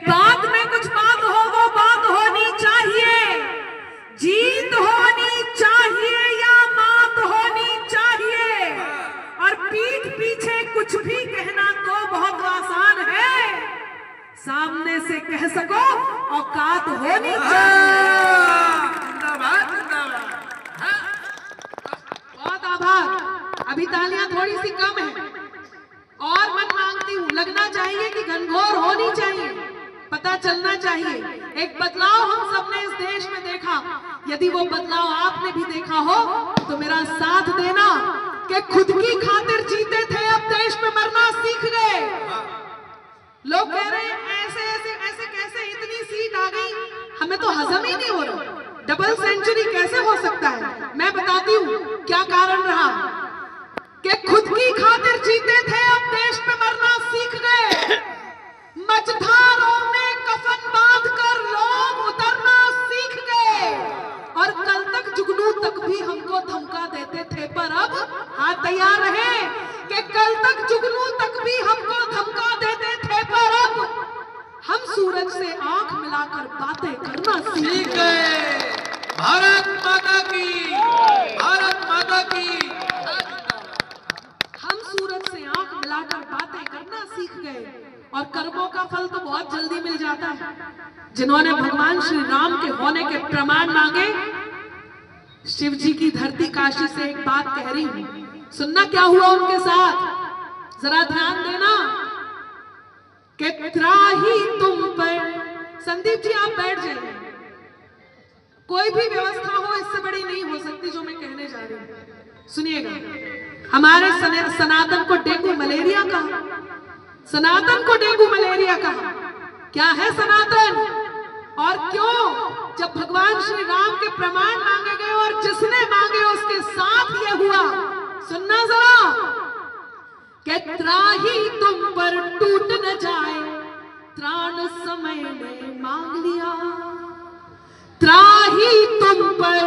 बात में कुछ बात हो, वो बात होनी चाहिए। जीत होनी चाहिए या मात होनी चाहिए। और पीठ पीछे कुछ भी कहना तो बहुत आसान है, सामने से कह सको औकात होनी चाहिए। बहुत आभार। अभी तालियां थोड़ी सी कम है और मैं मांगती हूँ, लगना चाहिए कि घनघोर होनी चाहिए, पता चलना चाहिए। एक बदलाव हम सबने इस देश में देखा, यदि वो बदलाव आपने भी देखा हो तो मेरा साथ देना कि खुद की खातिर जीते थे, अब देश में मरना सीख गए। लोग कह रहे हैं ऐसे ऐसे ऐसे कैसे इतनी सीट आ गई, हमें तो हजम ही नहीं हो रहा। डबल सेंचुरी कैसे हो सकता है? मैं बताती हूँ क्या कारण रहा कि खुद की खातिर जीते थे, अब देश में मरना सीख गए। मझधारों में कफन बांधकर लोग उतरना सीख गए। और कल तक जुगनू तक भी हमको धमका देते थे, पर अब हाथ तैयार रहे कि कल तक जुगनू तक भी हमको धमका देते थे, पर अब हम सूरज से आंख मिलाकर बातें करना सीख गए। भारत माता की, भारत माता की। हम सूरज से आंख मिलाकर बातें करना सीख गए। और कर्मों का फल तो बहुत जल्दी मिल जाता है। जिन्होंने भगवान श्री राम के होने के प्रमाण मांगे, शिव जी की धरती काशी से एक बात कह रही हूं, सुनना क्या हुआ उनके साथ, जरा ध्यान देना। कि त्राही तुम पर, संदीप जी आप बैठ जाइए, कोई भी व्यवस्था हो इससे बड़ी नहीं हो सकती जो मैं कहने जा रही हूं। सुनिएगा, हमारे सनातन को डेंगू मलेरिया कहा, सनातन को डेंगू मलेरिया कहा। क्या है सनातन और क्यों? जब भगवान श्री राम के प्रमाण मांगे गए और जिसने मांगे उसके साथ ये हुआ, सुनना जरा। कि त्राही तुम पर टूट न जाए, त्राण समय ने मांग लिया। त्राही तुम पर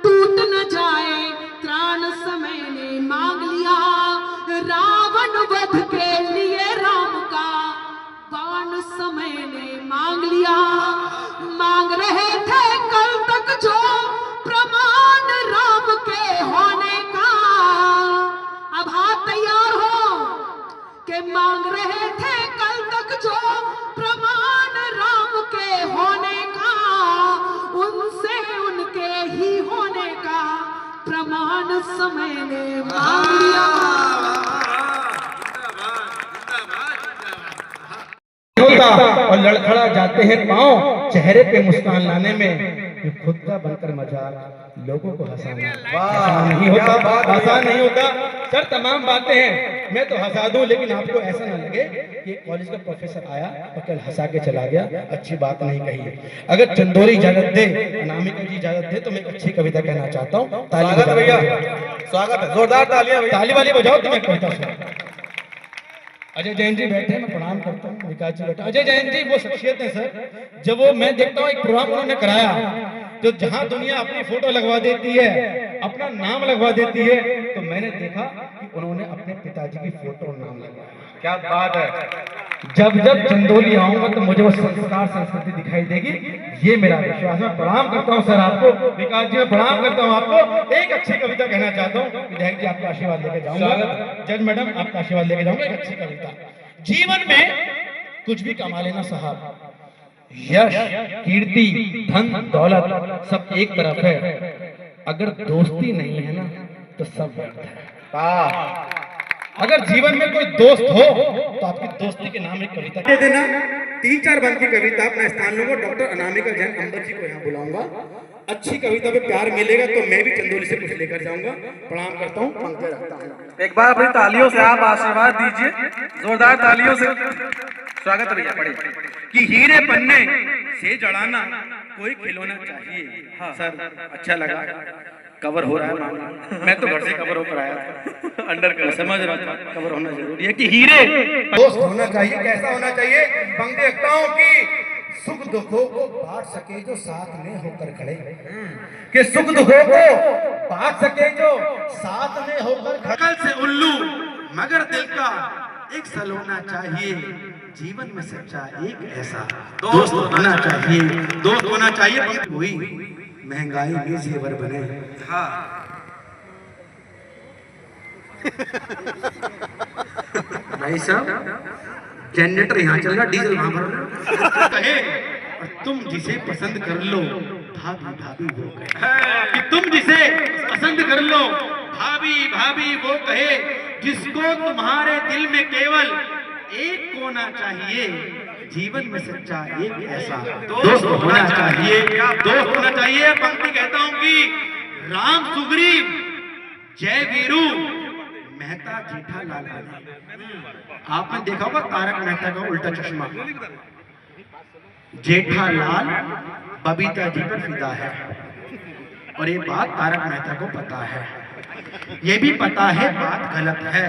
टूट न जाए, त्राण समय ने मांग लिया। रावण वध के लिए राम का बाण समय ने मांग लिया। मांग रहे थे कल तक जो प्रमाण राम के होने का, अब हाथ तैयार हो कि मांग रहे थे कल तक जो प्रमाण राम के होने का, उनसे उनके ही होने का प्रमाण समय ने मांग लिया। और लड़खड़ा जाते हैं पांव चेहरे पे मुस्कान लाने में, कि खुद का बनकर मजाक लोगों को हंसाना आसान नहीं होता, आसान नहीं होता। सर तमाम बातें हैं, मैं तो हंसा दूं, लेकिन आपको ऐसा ना लगे कि कॉलेज का प्रोफेसर आया और कल हंसा के चला गया, अच्छी बात नहीं कही। अगर चंदोरी इजाजत दे, अनामिका जी इजाजत दे, तो मैं एक अच्छी कविता कहना चाहता हूँ। ताली भैया, स्वागत है, जोरदार तालियां, ताली वाली बजाओ। तो मैं कविता सुना। अजय जैन जी बैठे, मैं प्रणाम करता हूँ। विकास जी बैठे। अजय जैन जी वो शख्सियत है सर, जब वो मैं देखता हूँ एक प्रोग्राम उन्होंने कराया, जो जहां दुनिया अपनी फोटो लगवा देती है, अपना नाम लगवा देती है, तो मैंने देखा कि उन्होंने अपने पिताजी की फोटो और नाम लगवाया। क्या बात है। जब जब चंदौली आऊंगा तो मुझे वो संस्कार संस्कृति दिखाई देगी, ये मेरा विश्वास। मैं प्रणाम करता हूँ सर आपको, विकास जी मैं प्रणाम करता हूँ आपको। एक अच्छी कविता कहना चाहता हूँ, विधायक जी आपका आशीर्वाद लेके जाऊंगा, जज मैडम आपका आशीर्वाद लेके जाऊंगा। एक अच्छी कविता। जीवन में कुछ भी कमा लेना साहब, यश कीर्ति धन दौलत सब एक तरफ है, अगर दोस्ती नहीं है ना तो सब व्यर्थ है। अगर जीवन में कोई दोस्त हो तो आपकी दोस्ती के नाम एक कविता दे देना। 3-4 बंद की कविता अपना स्थान लूंगा। डॉक्टर अनामिका जैन अंबर जी को यहाँ बुलाऊंगा। अच्छी कविता पे प्यार मिलेगा तो मैं भी चंदौली से कुछ लेकर जाऊंगा। प्रणाम करता हूँ, पंक्ति रखता हूँ। एक बार अपनी तालियों से आप आशीर्वाद दीजिए, जोरदार तालियों से स्वागत भैया। पढ़े कि हीरे पन्ने से जड़ाना कोई खिलौना चाहिए। हाँ सर, अच्छा लगा, कवर हो रहा है मामला। मैं तो घर से कवर होकर आया था, अंडर कर समझ रहा था, कवर होना जरूरी है। कि हीरे दोस्त होना चाहिए, कैसा होना चाहिए? पंक्ति रखता हूँ कि सुख दुखों को बांट सके जो साथ में होकर खड़े, कि सुख दुखों को बांट सके जो साथ में होकर खड़े। कल से उल्लू मगर दिल का एक सलोना चाहिए, जीवन में सच्चा एक ऐसा दोस्त होना चाहिए, दोस्त होना चाहिए कोई महंगाई में जेवर बने। हाँ भाई साहब जनरेटर यहाँ चल रहा, डीजल वहां भर कहे और तुम जिसे पसंद कर लो भाभी भाभी वो कहे, कि तुम जिसे पसंद कर लो भाभी भाभी वो कहे, जिसको तुम्हारे दिल में केवल एक होना चाहिए, जीवन में सच्चा एक ऐसा दोस्त होना चाहिए, दोस्त होना चाहिए। पंक्ति कहता हूं कि राम सुग्रीव जय वीरू मेहता जेठालाल बने। आपने देखा होगा तारक मेहता का उल्टा चश्मा, जेठालाल बबीता जी पर फिदा है, और ये बात तारक मेहता को पता है, ये भी पता है बात गलत है,